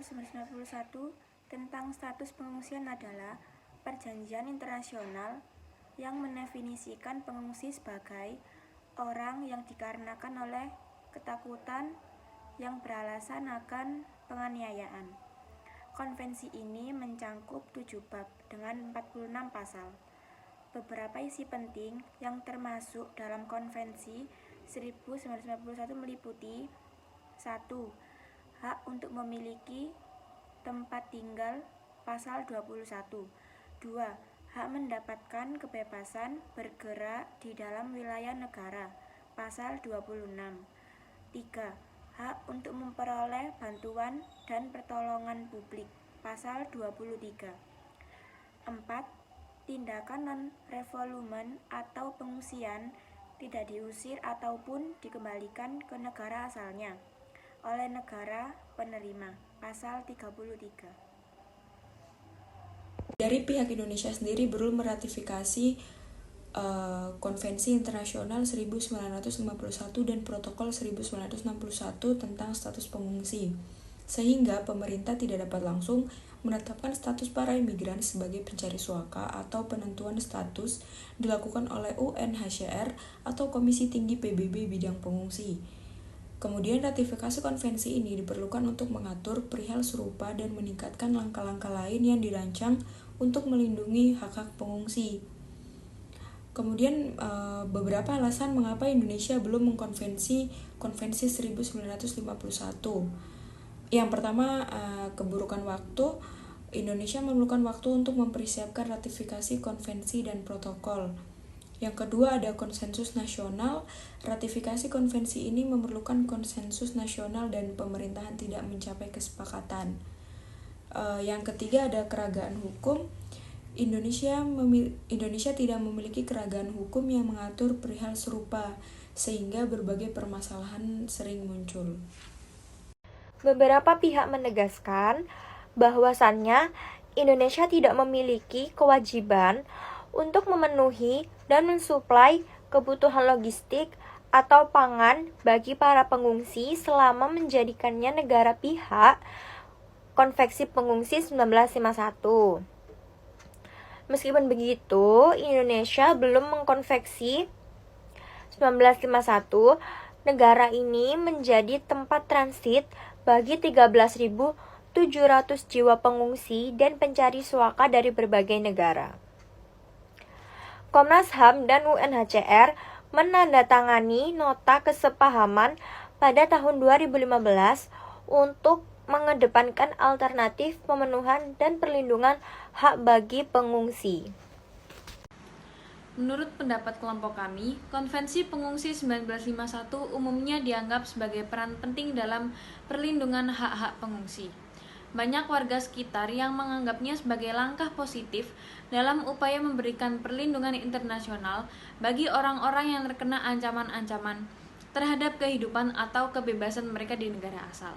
1991 tentang status pengungsian adalah perjanjian internasional yang mendefinisikan pengungsi sebagai orang yang dikarenakan oleh ketakutan yang beralasan akan penganiayaan. Konvensi ini mencangkup 7 bab dengan 46 pasal. Beberapa isi penting yang termasuk dalam Konvensi 1991 meliputi 1. Hak untuk memiliki tempat tinggal pasal 21. 2. Hak mendapatkan kebebasan bergerak di dalam wilayah negara pasal 26. 3. Hak untuk memperoleh bantuan dan pertolongan publik pasal 23. 4. Tindakan non-refoulement atau pengungsian tidak diusir ataupun dikembalikan ke negara asalnya oleh negara penerima pasal 33. Dari pihak Indonesia sendiri belum meratifikasi Konvensi Internasional 1951 dan Protokol 1961 tentang status pengungsi, sehingga pemerintah tidak dapat langsung menetapkan status para imigran sebagai pencari suaka atau penentuan status dilakukan oleh UNHCR atau Komisi Tinggi PBB bidang pengungsi. Kemudian ratifikasi konvensi ini diperlukan untuk mengatur perihal serupa dan meningkatkan langkah-langkah lain yang dirancang untuk melindungi hak-hak pengungsi. Kemudian beberapa alasan mengapa Indonesia belum mengkonvensi Konvensi 1951. Yang pertama, keburukan waktu. Indonesia memerlukan waktu untuk mempersiapkan ratifikasi konvensi dan protokol. Yang kedua, ada konsensus nasional. Ratifikasi konvensi ini memerlukan konsensus nasional dan pemerintahan tidak mencapai kesepakatan. Yang ketiga, ada keragaman hukum. Indonesia tidak memiliki keragaman hukum yang mengatur perihal serupa, sehingga berbagai permasalahan sering muncul. Beberapa pihak menegaskan bahwasannya Indonesia tidak memiliki kewajiban untuk memenuhi dan mensuplai kebutuhan logistik atau pangan bagi para pengungsi selama menjadikannya negara pihak Konvensi Pengungsi 1951. Meskipun begitu, Indonesia belum mengkonvensi 1951, negara ini menjadi tempat transit bagi 13.700 jiwa pengungsi dan pencari suaka dari berbagai negara. Komnas HAM dan UNHCR menandatangani nota kesepahaman pada tahun 2015 untuk mengedepankan alternatif pemenuhan dan perlindungan hak bagi pengungsi. Menurut pendapat kelompok kami, Konvensi Pengungsi 1951 umumnya dianggap sebagai peran penting dalam perlindungan hak-hak pengungsi. Banyak warga sekitar yang menganggapnya sebagai langkah positif dalam upaya memberikan perlindungan internasional bagi orang-orang yang terkena ancaman-ancaman terhadap kehidupan atau kebebasan mereka di negara asal.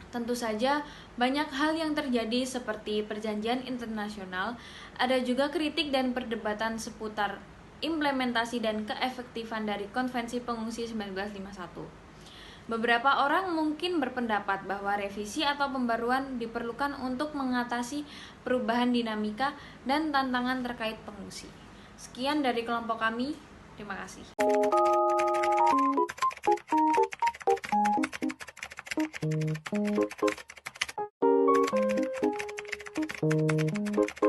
Tentu saja, banyak hal yang terjadi seperti perjanjian internasional, ada juga kritik dan perdebatan seputar implementasi dan keefektifan dari Konvensi Pengungsi 1951. Beberapa orang mungkin berpendapat bahwa revisi atau pembaruan diperlukan untuk mengatasi perubahan dinamika dan tantangan terkait pengungsi. Sekian dari kelompok kami, terima kasih. Thank you.